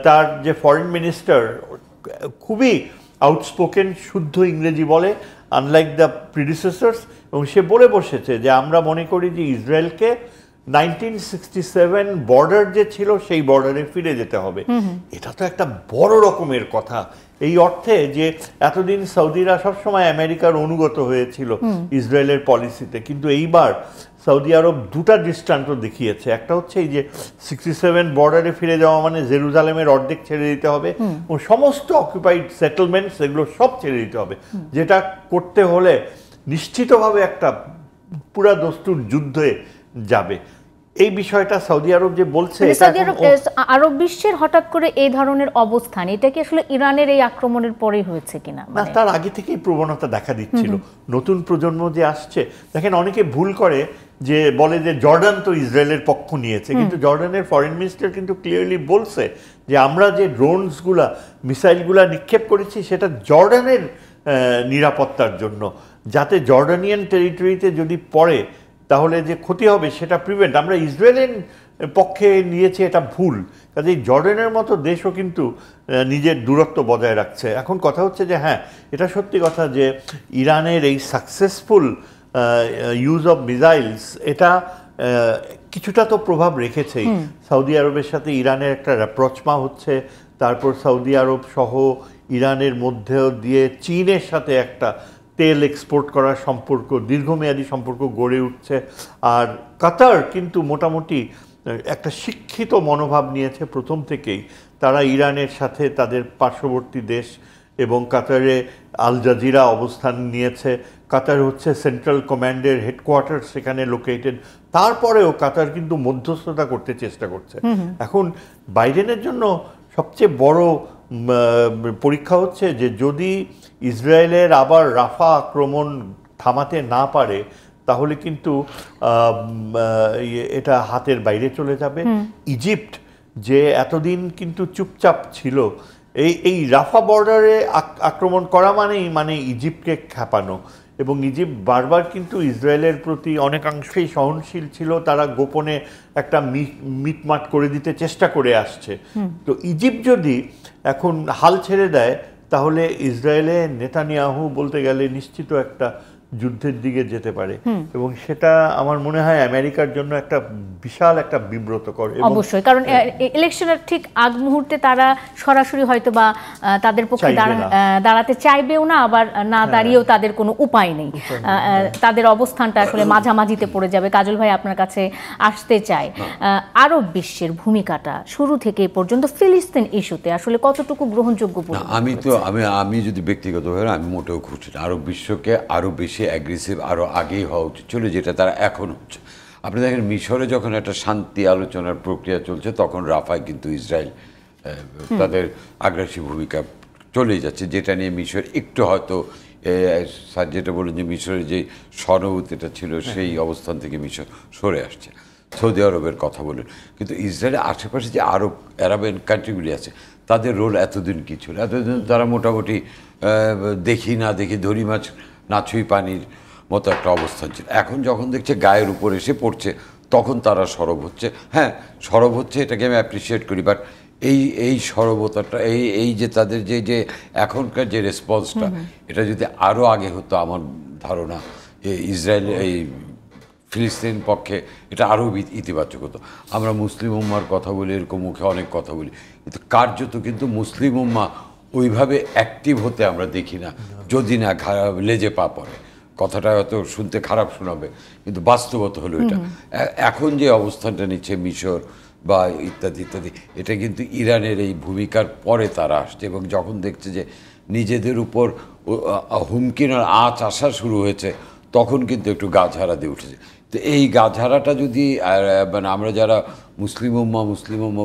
তার যে ফরেন মিনিস্টার, খুবই আউটস্পোকেন, শুদ্ধ ইংরেজি বলে, আনলাইক দ্য প্রিডিসেসর্স। এবং সে বলে বসেছে যে আমরা মনে করি যে ইসরায়েলকে 1967 বর্ডার যে ছিল সেই বর্ডারে ফিরে যেতে হবে। এটা তো একটা বড় রকমের কথা, এই অর্থে যে এতদিন সৌদিরা সবসময় আমেরিকার অনুগত হয়েছিল ইসরায়েলের পলিসিতে, কিন্তু এইবার সৌদি আরব দুটা দৃষ্টান্ত দেখিয়েছে। একটা হচ্ছে এই যে 67 বর্ডারে ফিরে যাওয়া মানে জেরুজালেমের অর্ধেক ছেড়ে দিতে হবে ও সমস্ত অকুপাইড সেটেলমেন্টস এগুলো সব ছেড়ে দিতে হবে, যেটা করতে হলে নিশ্চিতভাবে একটা পুরা দস্তুর যুদ্ধে যাবে। এই বিষয়টা সৌদি আরব যে বলছে, আরব বিশ্বের হঠাৎ করে এই ধরনের অবস্থান, এটা কি আসলে ইরানের এই আক্রমণের পরে হয়েছে কিনা? না, তার আগে থেকেই প্রবণতা দেখা দিচ্ছিল। নতুন প্রজন্ম যে আসছে, দেখেন অনেকে ভুল করে যে বলে যে জর্ডান তো ইসরায়েলের পক্ষ নিয়েছে, কিন্তু জর্ডানের ফরেন মিনিস্টার কিন্তু ক্লিয়ারলি বলছে যে আমরা যে ড্রোনসগুলা, মিসাইলগুলা নিক্ষেপ করেছি সেটা জর্ডানের নিরাপত্তার জন্য, যাতে জর্ডানিয়ান টেরিটরিতে যদি পড়ে তাহলে যে ক্ষতি হবে সেটা প্রিভেন্ট। আমরা ইসরায়েলের পক্ষে নিয়েছি, এটা ভুল। কাজে জর্ডানের মতো দেশও কিন্তু নিজের দূরত্ব বজায় রাখছে। এখন কথা হচ্ছে যে হ্যাঁ, এটা সত্যি কথা যে ইরানের এই সাকসেসফুল ইউজ অফ মিসাইলস, এটা কিছুটা তো প্রভাব রেখেছেই। সৌদি আরবের সাথে ইরানের একটা র্যাপ্রচমা হচ্ছে, তারপর সৌদি আরব সহ ইরানের মধ্যে দিয়ে চীনের সাথে একটা তেল এক্সপোর্ট করার সম্পর্ক, দীর্ঘমেয়াদী সম্পর্ক গড়ে উঠছে। আর কাতার কিন্তু মোটামুটি একটা শিক্ষিত মনোভাব নিয়েছে প্রথম থেকেই। তারা ইরানের সাথে তাদের পার্শ্ববর্তী দেশ এবং কাতারে আল জাজিরা অবস্থান নিয়েছে। কাতার হচ্ছে সেন্ট্রাল কমান্ডের হেডকোয়ার্টার সেখানে লোকেটেড। তারপরেও কাতার কিন্তু মধ্যস্থতা করতে চেষ্টা করছে। এখন বাইডেনের জন্য সবচেয়ে বড় পরীক্ষা হচ্ছে যে যদি ইসরায়েলের আবার রাফা আক্রমণ থামাতে না পারে, তাহলে কিন্তু এটা হাতের বাইরে চলে যাবে। ইজিপ্ট যে এতদিন কিন্তু চুপচাপ ছিল, এই রাফা বর্ডারে আক্রমণ করা মানে ইজিপ্টকে খেপানো। এবং ইজিপ্ট বারবার কিন্তু ইসরায়েলের প্রতি অনেকাংশেই সহনশীল ছিল, তারা গোপনে একটা মিটমাট করে দিতে চেষ্টা করে আসছে। তো ইজিপ্ট যদি এখন হাল ছেড়ে দেয় তাহলে ইসরায়েলে নেতানিয়াহু বলতে গেলে নিশ্চিত একটা যুদ্ধের দিকে যেতে পারে, এবং সেটা আমার মনে হয় আমেরিকার জন্য একটা বিশাল একটা বিব্রতকর। অবশ্যই, কারণ ইলেকশনের ঠিক আগ মুহূর্তে তারা সরাসরি হয়তো বা তাদের পক্ষে দাঁড়াতে চাইবেও না, আবার না দাঁড়িয়েও তাদের কোনো উপায় নেই, তাদের অবস্থানটা আসলে মাঝামাঝিতে পড়ে যাবে। কাজল ভাই আপনার কাছে আসতে চাই, আরব বিশ্বের ভূমিকাটা শুরু থেকে পর্যন্ত ফিলিস্তিন ইস্যুতে আসলে কতটুকু গ্রহণযোগ্য? আমি যদি ব্যক্তিগতভাবে আমি মোটেও খুঁজছি না আরব বিশ্বকে আরো বেশি অ্যাগ্রেসিভ আরও আগেই হওয়া উচিত ছিল, যেটা তারা এখন হচ্ছে। আপনি দেখেন মিশরে যখন একটা শান্তি আলোচনার প্রক্রিয়া চলছে তখন রাফায় কিন্তু ইসরায়েল তাদের আগ্রাসী ভূমিকা চলেই যাচ্ছে, যেটা নিয়ে মিশর একটু হয়তো স্যার যেটা বলেন যে মিশরের যে সহানুভূতিটা ছিল সেই অবস্থান থেকে মিশর সরে আসছে। সৌদি আরবের কথা বলেন, কিন্তু ইসরায়েলের আশেপাশে যে আরব আরাবিয়ান কান্ট্রিগুলি আছে তাদের রোল এতদিন কী ছিল? এতদিন তারা মোটামুটি দেখি না দেখি ধরি মাছ না ছুঁই পানির মতো একটা অবস্থান ছিল। এখন যখন দেখছে গায়ের উপর এসে পড়ছে তখন তারা সরব হচ্ছে। হ্যাঁ, সরব হচ্ছে, এটাকে আমি অ্যাপ্রিসিয়েট করি, বাট এই সরবতাটা এই যে তাদের যে এখনকার যে রেসপন্সটা, এটা যদি আরও আগে হতো আমার ধারণা ইসরায়েল এই ফিলিস্তিন পক্ষে এটা আরও ইতিবাচক হতো। আমরা মুসলিম উম্মার কথা বলি, এরকম মুখে অনেক কথা বলি, কিন্তু কার্যত কিন্তু মুসলিম উম্মা ওইভাবে অ্যাক্টিভ হতে আমরা দেখি না, যদি না লেজে পা পড়ে। কথাটা হয়তো শুনতে খারাপ শোনাবে, কিন্তু বাস্তবত হলো এটা। এখন যে অবস্থানটা নিচ্ছে মিশর বা ইত্যাদি ইত্যাদি, এটা কিন্তু ইরানের এই ভূমিকার পরে তারা আসছে, এবং যখন দেখছে যে নিজেদের উপর হুমকির আঁচ আসা শুরু হয়েছে তখন কিন্তু একটু গা ঝাড়া দিয়ে উঠেছে। তো এই গা ঝাড়াটা যদি মানে আমরা যারা মুসলিম উম্মা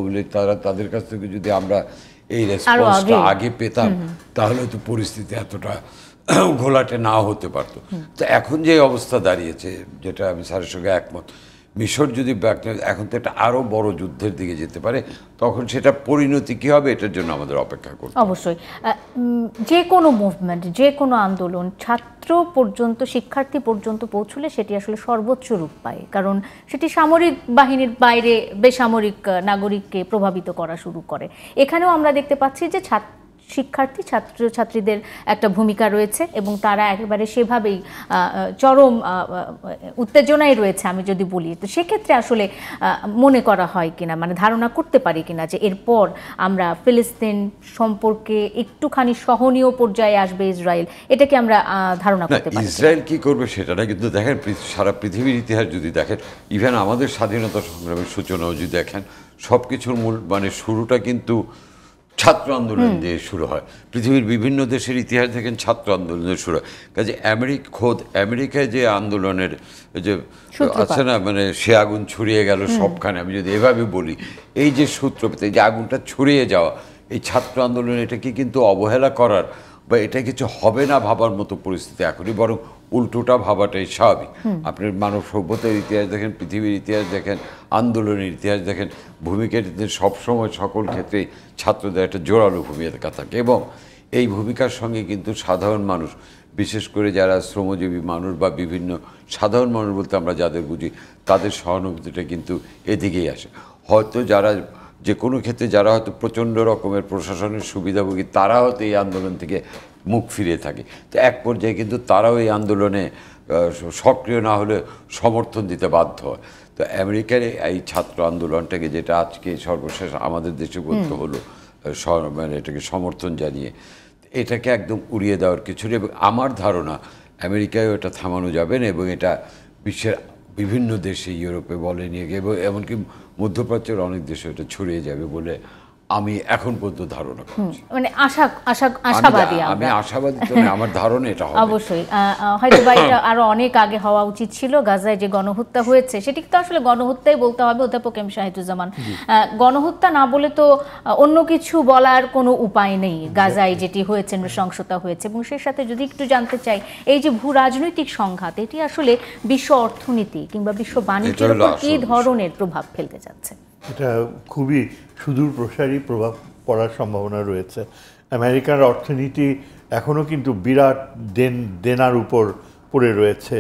বলে তাদের কাছ থেকে যদি আমরা এই রেসপন্সটা আগে পেতাম তাহলে তো পরিস্থিতি এতটা ঘোলাটে না হতে পারতো। তো এখন যে অবস্থা দাঁড়িয়েছে, যেটা আমি স্যারের সঙ্গে একমত, মিশর যদি এখন তো একটা আরও বড় যুদ্ধের দিকে যেতে পারে, তখন সেটা পরিণতি কী হবে এটার জন্য আমাদের অপেক্ষা করতে হবে। অবশ্যই যে কোনো মুভমেন্ট, যে কোনো আন্দোলন ছাত্র পর্যন্ত, শিক্ষার্থী পর্যন্ত পৌঁছলে সেটি আসলে সর্বোচ্চ রূপ পায়, কারণ সেটি সামরিক বাহিনীর বাইরে বেসামরিক নাগরিককে প্রভাবিত করা শুরু করে। এখানেও আমরা দেখতে পাচ্ছি যে শিক্ষার্থী ছাত্রছাত্রীদের একটা ভূমিকা রয়েছে, এবং তারা একেবারে সেভাবেই চরম উত্তেজনায় রয়েছে আমি যদি বলি। তো সেক্ষেত্রে আসলে মনে করা হয় কিনা, মানে ধারণা করতে পারি কিনা যে এরপর আমরা ফিলিস্তিন সম্পর্কে একটুখানি সহনীয় পর্যায়ে আসবে ইসরায়েল, এটা কি আমরা ধারণা করতে পারি? ইসরায়েল কি করবে সেটা না, কিন্তু দেখেন সারা পৃথিবীর ইতিহাস যদি দেখেন, ইভেন আমাদের স্বাধীনতা সংগ্রামের সূচনাও যদি দেখেন, সব কিছুর মূল মানে শুরুটা কিন্তু ছাত্র আন্দোলন দিয়ে শুরু হয়। পৃথিবীর বিভিন্ন দেশের ইতিহাস দেখেন ছাত্র আন্দোলনের শুরু হয়। কাজে আমেরিকায় যে আন্দোলনের যে আছে না, মানে সে আগুন ছড়িয়ে গেল সবখানে, আমি যদি এভাবে বলি, এই যে সূত্রপাত, এই যে আগুনটা ছড়িয়ে যাওয়া, এই ছাত্র আন্দোলন, এটাকে কিন্তু অবহেলা করার বা এটা কিছু হবে না ভাবার মতো পরিস্থিতি এখনই, বরং উল্টোটা ভাবাটাই স্বাভাবিক। আপনি মানব সভ্যতার ইতিহাস দেখেন, পৃথিবীর ইতিহাস দেখেন, আন্দোলনের ইতিহাস দেখেন, ভূমিকার সবসময় সকল ক্ষেত্রেই ছাত্রদের একটা জোরালো ভূমিকা থাকে, এবং এই ভূমিকার সঙ্গে কিন্তু সাধারণ মানুষ, বিশেষ করে যারা শ্রমজীবী মানুষ বা বিভিন্ন সাধারণ মানুষ বলতে আমরা যাদের বুঝি, তাদের সহানুভূতিটা কিন্তু এদিকেই আসে। হয়তো যারা যে কোনো ক্ষেত্রে যারা হয়তো প্রচণ্ড রকমের প্রশাসনের সুবিধাভোগী, তারা হয়তো এই আন্দোলন থেকে মুখ ফিরিয়ে থাকে। তো এক পর্যায়ে কিন্তু তারাও এই আন্দোলনে সক্রিয় না হলে সমর্থন দিতে বাধ্য হয়। তো আমেরিকার এই ছাত্র আন্দোলনটাকে, যেটা আজকে সর্বশেষ আমাদের দেশে বলতে হলো, মানে এটাকে সমর্থন জানিয়ে, এটাকে একদম উড়িয়ে দেওয়ার কিছু নেই। এবং আমার ধারণা আমেরিকায়ও এটা থামানো যাবে না, এবং এটা বিশ্বের বিভিন্ন দেশে, ইউরোপে বলে নিয়ে গিয়ে, এবং এমনকি মধ্যপ্রাচ্যের অনেক দেশে এটা ছড়িয়ে যাবে বলে আমি এখন পর্যন্ত ধারণা করছি। মানে আশাবাদী আমি আশাবাদী তো না, আমার ধারণা এটা হবে। অবশ্যই হয়তো বা এটা আরো অনেক আগে হওয়া উচিত ছিল। গাজায় যে গণহত্যা হয়েছে সেটি তো আসলে গণহত্যাই বলতে হবে, অধ্যাপক এম শাহিদুজ্জামান। গণহত্যা না বলে তো অন্য কিছু বলার কোনো উপায় নেই। গাজায় যেটি হয়েছে, নৃশংসতা হয়েছে, এবং সেই সাথে যদি একটু জানতে চাই, এই যে ভূ রাজনৈতিক সংঘাত, এটি আসলে বিশ্ব অর্থনীতি কিংবা বিশ্ব বাণিজ্যের উপর কী ধরনের প্রভাব ফেলতে যাচ্ছে? এটা খুবই সুদূর প্রসারী প্রভাব পড়ার সম্ভাবনা রয়েছে। আমেরিকার অর্থনীতি এখনও কিন্তু বিরাট দেনার উপর পড়ে রয়েছে।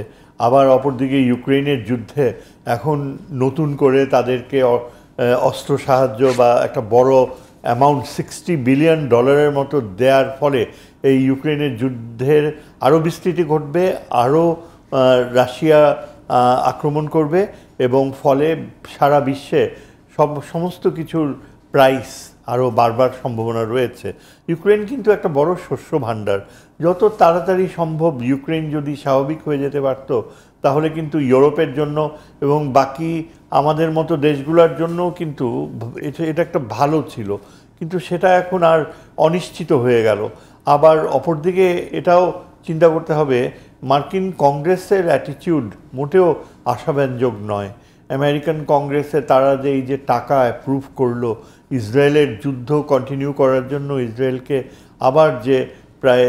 আবার অপরদিকে ইউক্রেনের যুদ্ধে এখন নতুন করে তাদেরকে অস্ত্র সাহায্য বা একটা বড় অ্যামাউন্ট $60 বিলিয়ন মতো দেওয়ার ফলে এই ইউক্রেনের যুদ্ধের আরও বিস্তৃতি ঘটবে, আরও রাশিয়া আক্রমণ করবে এবং ফলে সারা বিশ্বে সমস্ত কিছুর প্রাইস আরও বাড়বার সম্ভাবনা রয়েছে। ইউক্রেন কিন্তু একটা বড় শস্য ভাণ্ডার, যত তাড়াতাড়ি সম্ভব ইউক্রেন যদি স্বাভাবিক হয়ে যেতে পারত তাহলে কিন্তু ইউরোপের জন্য এবং বাকি আমাদের মতো দেশগুলোর জন্যও কিন্তু এটা একটা ভালো ছিল, কিন্তু সেটা এখন আর অনিশ্চিত হয়ে গেল। আবার অপরদিকে এটাও চিন্তা করতে হবে, মার্কিন কংগ্রেসের অ্যাটিটিউড মোটেও আশাব্যঞ্জক নয়। আমেরিকান কংগ্রেসে তারা যে এই যে টাকা অ্যাপ্রুভ করলো ইসরায়েলের যুদ্ধ কন্টিনিউ করার জন্য, ইসরায়েলকে আবার যে প্রায়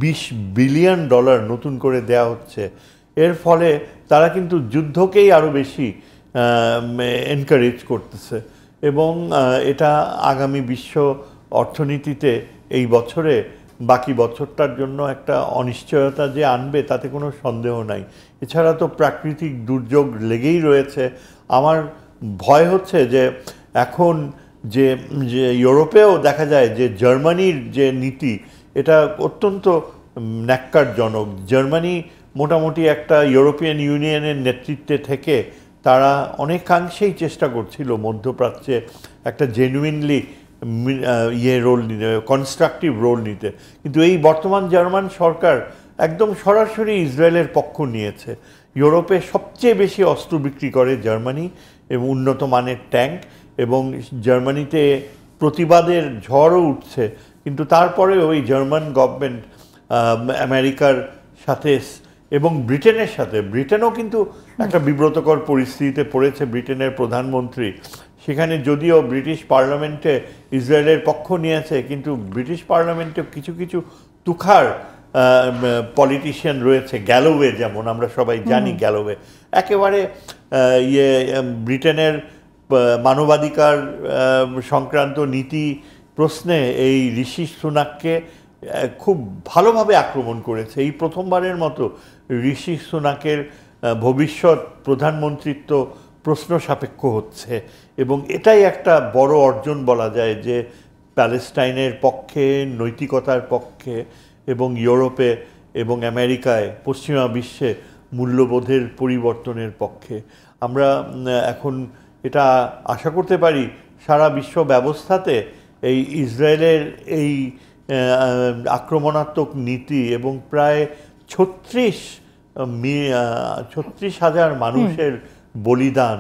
$20 বিলিয়ন নতুন করে দেয়া হচ্ছে, এর ফলে তারা কিন্তু যুদ্ধকেই আরও বেশি এনকারেজ করতেছে এবং এটা আগামী বিশ্ব অর্থনীতিতে এই বছরে বাকি বছরটার জন্য একটা অনিশ্চয়তা যে আনবে তাতে কোনো সন্দেহ নাই। এছাড়া তো প্রাকৃতিক দুর্যোগ লেগেই রয়েছে। আমার ভয় হচ্ছে যে এখন যে ইউরোপেও দেখা যায় যে জার্মানির যে নীতি এটা অত্যন্ত ন্যাক্কারজনক। জার্মানি মোটামুটি একটা ইউরোপিয়ান ইউনিয়নের নেতৃত্বে থেকে তারা অনেকাংশেই চেষ্টা করছিল মধ্যপ্রাচ্যে একটা জেনুইনলি রোল নিতে, কনস্ট্রাকটিভ রোল নিতে, কিন্তু এই বর্তমান জার্মান সরকার একদম সরাসরি ইসরায়েলের পক্ষ নিয়েছে। ইউরোপে সবচেয়ে বেশি অস্ত্র বিক্রি করে জার্মানি এবং উন্নত মানের ট্যাঙ্ক, এবং জার্মানিতে প্রতিবাদের ঝড়ও উঠছে, কিন্তু তারপরে ওই জার্মান গভর্নমেন্ট আমেরিকার সাথে এবং ব্রিটেনের সাথে, ব্রিটেনও কিন্তু একটা বিব্রতকর পরিস্থিতিতে পড়েছে। ব্রিটেনের প্রধানমন্ত্রী সেখানে যদিও ব্রিটিশ পার্লামেন্টে ইসরায়েলের পক্ষ নিয়েছে, কিন্তু ব্রিটিশ পার্লামেন্টে কিছু কিছু তুখার পলিটিশিয়ান রয়েছে, গ্যালোওয়ে যেমন, আমরা সবাই জানি গ্যালোওয়ে একেবারে ব্রিটেনের মানবাধিকার সংক্রান্ত নীতি প্রশ্নে এই ঋষি সুনাককে খুব ভালোভাবে আক্রমণ করেছে। এই প্রথমবারের মতো ঋষি সুনাকের ভবিষ্যৎ প্রধানমন্ত্রিত্ব প্রশ্ন সাপেক্ষ হচ্ছে এবং এটাই একটা বড় অর্জন বলা যায় যে প্যালেস্টাইনের পক্ষে, নৈতিকতার পক্ষে এবং ইউরোপে এবং আমেরিকায়, পশ্চিমা বিশ্বে মূল্যবোধের পরিবর্তনের পক্ষে। আমরা এখন এটা আশা করতে পারি সারা বিশ্ব ব্যবস্থাতে এই ইসরায়েলের এই আক্রমণাত্মক নীতি এবং প্রায় 36,000 মানুষের বলিদান,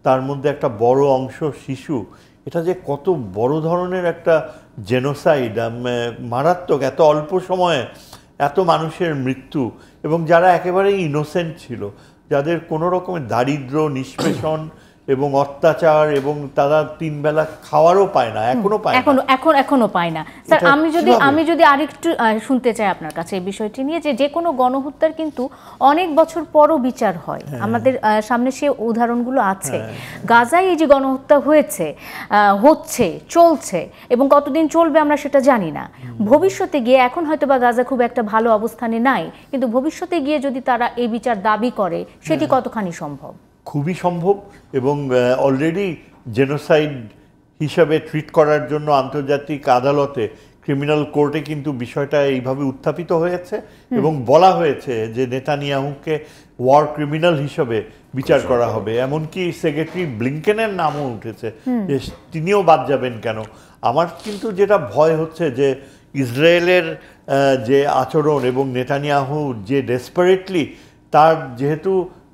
তার মধ্যে একটা বড় অংশ শিশু, এটা যে কত বড় ধরনের একটা জেনোসাইড, মারাত্মক, এত অল্প সময়ে এত মানুষের মৃত্যু, এবং যারা একেবারেই ইনোসেন্ট ছিল, যাদের কোনো রকমের দারিদ্র, নিষ্পেষণ এবং অত্যাচার, এবং তারা 3 বেলা খাওয়ারও পায় না, এখনো পায় না, এখনো পায় না। স্যার, আমি যদি আরেকটু শুনতে চাই আপনার কাছে এই বিষয়টি নিয়ে, যে কোনো গণহত্যার কিন্তু অনেক বছর পরও বিচার হয়, আমাদের সামনে সে উদাহরণগুলো আছে। গাজায় এই যে গণহত্যা হচ্ছে, চলছে, এবং কতদিন চলবে আমরা সেটা জানি না। ভবিষ্যতে গিয়ে, এখন হয়তো বা গাজা খুব একটা ভালো অবস্থানে নাই, কিন্তু ভবিষ্যতে গিয়ে যদি তারা এই বিচার দাবি করে, সেটি কতখানি সম্ভব? খুবই সম্ভব, এবং অলরেডি জেনোসাইড হিসাবে ট্রিট করার জন্য আন্তর্জাতিক আদালতে, ক্রিমিনাল কোর্টে কিন্তু বিষয়টা এইভাবে উত্থাপিত হয়েছে এবং বলা হয়েছে যে নেতানিয়াহুকে ওয়ার ক্রিমিনাল হিসাবে বিচার করা হবে। এমনকি সেক্রেটারি ব্লিংকেনের নামও উঠেছে যে তিনিও বাদ যাবেন কেন। আমার কিন্তু যেটা ভয় হচ্ছে যে ইসরায়েলের যে আচরণ এবং নেতানিয়াহু যে ডেসপারেটলি,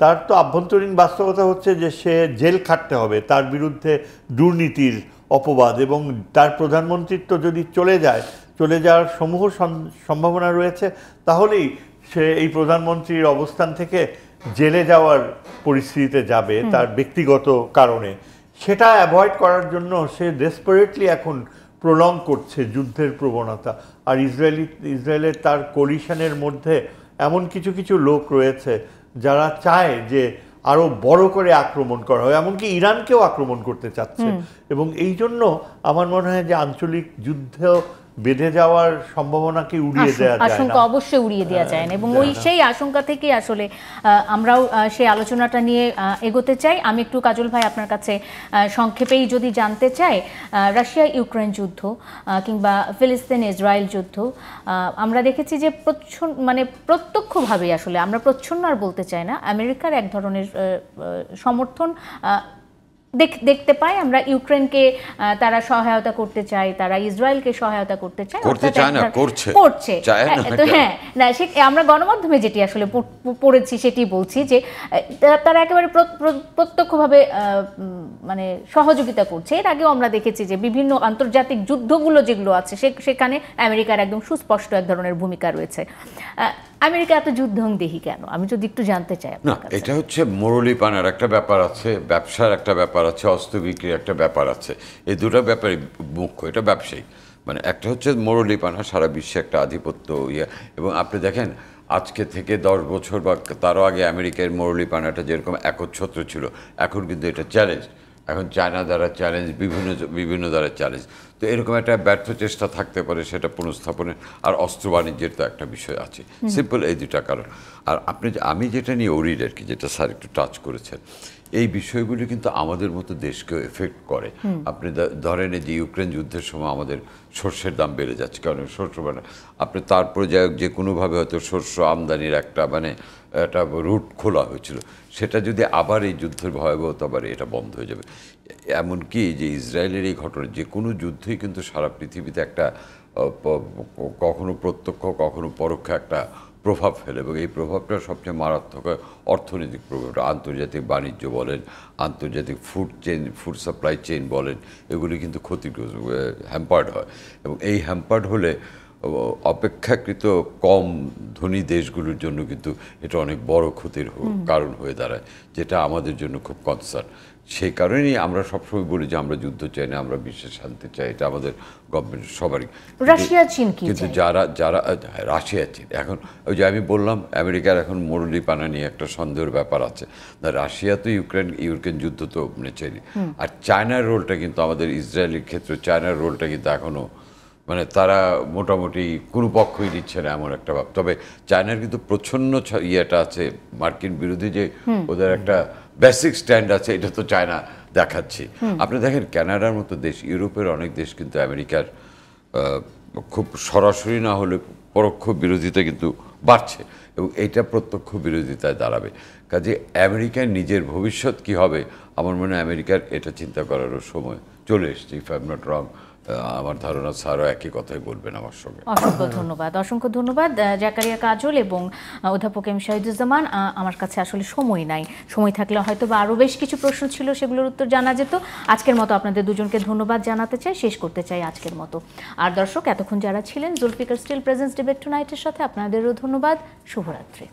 তার তো আভ্যন্তরীণ বাস্তবতা হচ্ছে যে সে জেল খাটতে হবে, তার বিরুদ্ধে দুর্নীতির অপবাদ, এবং তার প্রধানমন্ত্রিত্ব যদি চলে যাওয়ার সমূহ সম্ভাবনা রয়েছে, তাহলেই সে এই প্রধানমন্ত্রীর অবস্থান থেকে জেলে যাওয়ার পরিস্থিতিতে যাবে তার ব্যক্তিগত কারণে। সেটা অ্যাভয়েড করার জন্য সে ডেসপারেটলি এখন প্রলং করছে যুদ্ধের প্রবণতা। আর ইসরায়েলের তার কোলিশনের মধ্যে এমন কিছু কিছু লোক রয়েছে যারা চায় যে আরো বড় করে আক্রমণ করা হয়, এমনকি ইরানকেও আক্রমণ করতে চাচ্ছে, এবং এই জন্য আমার মনে হয় যে আঞ্চলিক যুদ্ধেও বেঁধে যাওয়ার সম্ভাবনাকে উড়িয়ে দেওয়া যায় না। আশঙ্কা অবশ্যই উড়িয়ে দেওয়া যায় না, এবং সেই আশঙ্কা থেকেই আসলে আমরাও সেই আলোচনাটা নিয়ে এগোতে চাই। আমি একটু কাজল ভাই আপনার কাছে সংক্ষেপেই যদি জানতে চাই, রাশিয়া ইউক্রেন যুদ্ধ কিংবা ফিলিস্তিন ইসরায়েল যুদ্ধ, আমরা দেখেছি যে মানে প্রত্যক্ষভাবে, আসলে আমরা প্রচ্ছন্ন আর বলতে চাই না, আমেরিকার এক ধরনের সমর্থন দেখতে পাই আমরা। ইউক্রেনকে তারা সহায়তা করতে চায়, তারা ইসরায়েলকে সহায়তা করতে চায়, করছে। তো হ্যাঁ, না আমরা গণমাধ্যমে যেটি আসলে পড়েছি সেটি বলছি যে তারা একেবারে প্রত্যক্ষভাবে মানে সহযোগিতা করছে। এর আগেও আমরা দেখেছি যে বিভিন্ন আন্তর্জাতিক যুদ্ধগুলো যেগুলো আছে সেখানে আমেরিকার একদম সুস্পষ্ট এক ধরনের ভূমিকা রয়েছে। আমেরিকা এত যুদ্ধংদেহী কেন, আমি যদি একটু জানতে চাই। না, এটা হচ্ছে মোরলিপানার একটা ব্যাপার আছে, ব্যবসার একটা ব্যাপার আছে, অস্ত্র বিক্রির একটা ব্যাপার আছে। এই দুটো ব্যাপারই মুখ্য, এটা ব্যবসায়িক। মানে একটা হচ্ছে মোরলিপানা, সারা বিশ্বে একটা আধিপত্য এবং আপনি দেখেন আজকে থেকে 10 বছর বা তারও আগে আমেরিকার মোরলিপানাটা যেরকম একচ্ছত্র ছিল, এখন কিন্তু এটা চ্যালেঞ্জ। এখন চায়না দ্বারা চ্যালেঞ্জ, বিভিন্ন দ্বারা চ্যালেঞ্জ। তো এরকম একটা ব্যর্থ চেষ্টা থাকতে পারে, সেটা পুনঃস্থাপনের। আর অস্ত্র বাণিজ্যের তো একটা বিষয় আছে, সিম্পল এই দুটা কারণ। আর আমি যেটা নিয়ে ওরিড আর কি, যেটা স্যার একটু টাচ করেছেন, এই বিষয়গুলি কিন্তু আমাদের মতো দেশকেও এফেক্ট করে। আপনি ধরেন যে ইউক্রেন যুদ্ধের সময় আমাদের সর্ষের দাম বেড়ে যাচ্ছে, কারণ শস্য মানে আপনি তারপরে যে কোনোভাবে হয়তো শস্য আমদানির একটা একটা রুট খোলা হয়েছিল, সেটা যদি আবার এই যুদ্ধের ভয়াবহতা বাড়ে, এটা বন্ধ হয়ে যাবে। এমনকি যে ইসরায়েলের এই ঘটনা, যে কোনো যুদ্ধই কিন্তু সারা পৃথিবীতে একটা কখনো প্রত্যক্ষ কখনো পরোক্ষ একটা প্রভাব ফেলে, এবং এই প্রভাবটা সবচেয়ে মারাত্মক অর্থনৈতিক প্রভাবটা। আন্তর্জাতিক বাণিজ্য বলেন, আন্তর্জাতিক ফুড সাপ্লাই চেইন বলেন, এগুলি কিন্তু ক্ষতিগ্রস্ত, হ্যাম্পার্ড হয়। এবং এই হ্যাম্পার্ড হলে অপেক্ষাকৃত কম ধনী দেশগুলোর জন্য কিন্তু এটা অনেক বড় ক্ষতির কারণ হয়ে দাঁড়ায়, যেটা আমাদের জন্য খুব কনসার্ন। সেই কারণেই আমরা সবসময় বলি যে আমরা যুদ্ধ চাই না, আমরা বিশ্বের শান্তি চাই। এটা আমাদের গভর্নমেন্ট সবারই। রাশিয়া চীন কিন্তু যারা রাশিয়া চীন, এখন ওই যে আমি বললাম আমেরিকার এখন মোরলিপানা নিয়ে একটা সন্দেহের ব্যাপার আছে। না, রাশিয়া তো ইউক্রেন যুদ্ধ তো চাইনি। আর চায়নার রোলটা কিন্তু আমাদের ইসরায়েলের ক্ষেত্রে, চায়নার রোলটা কিন্তু এখনও মানে তারা মোটামুটি কোনো পক্ষই দিচ্ছে না এমন একটা ভাব। তবে চায়নার কিন্তু প্রচ্ছন্ন ইয়েটা আছে, মার্কিন বিরোধী যে ওদের একটা বেসিক স্ট্যান্ড আছে, এটা তো চায়না দেখাচ্ছে। আপনি দেখেন কানাডার মতো দেশ, ইউরোপের অনেক দেশ কিন্তু আমেরিকার খুব সরাসরি না হলে পরোক্ষ বিরোধিতা কিন্তু বাড়ছে, এবং এইটা প্রত্যক্ষ বিরোধিতায় দাঁড়াবে। কাজে আমেরিকার নিজের ভবিষ্যৎ কি হবে, আমার মনে হয় আমেরিকার এটা চিন্তা করারও সময় চলে এসছে। If I am not wrong, আমার ধারণা স্যারও একই কথাই বলবেন আমার সঙ্গে। অসংখ্য ধন্যবাদ জাকারিয়া কাজল এবং অধ্যাপক এম শাহিদুজ্জামান। আমার কাছে আসলে সময় নাই, সময় থাকলে হয়তো বা আরও বেশ কিছু প্রশ্ন ছিল, সেগুলোর উত্তর জানা যেত। আজকের মতো আপনাদের দুজনকে ধন্যবাদ জানাতে চাই, শেষ করতে চাই আজকের মতো। আর দর্শক, এতক্ষণ যারা ছিলেন জুলফিকার স্টিল প্রেজেন্স ডিবেট টুনাইটের সাথে, আপনাদেরও ধন্যবাদ। শুভরাত্রি।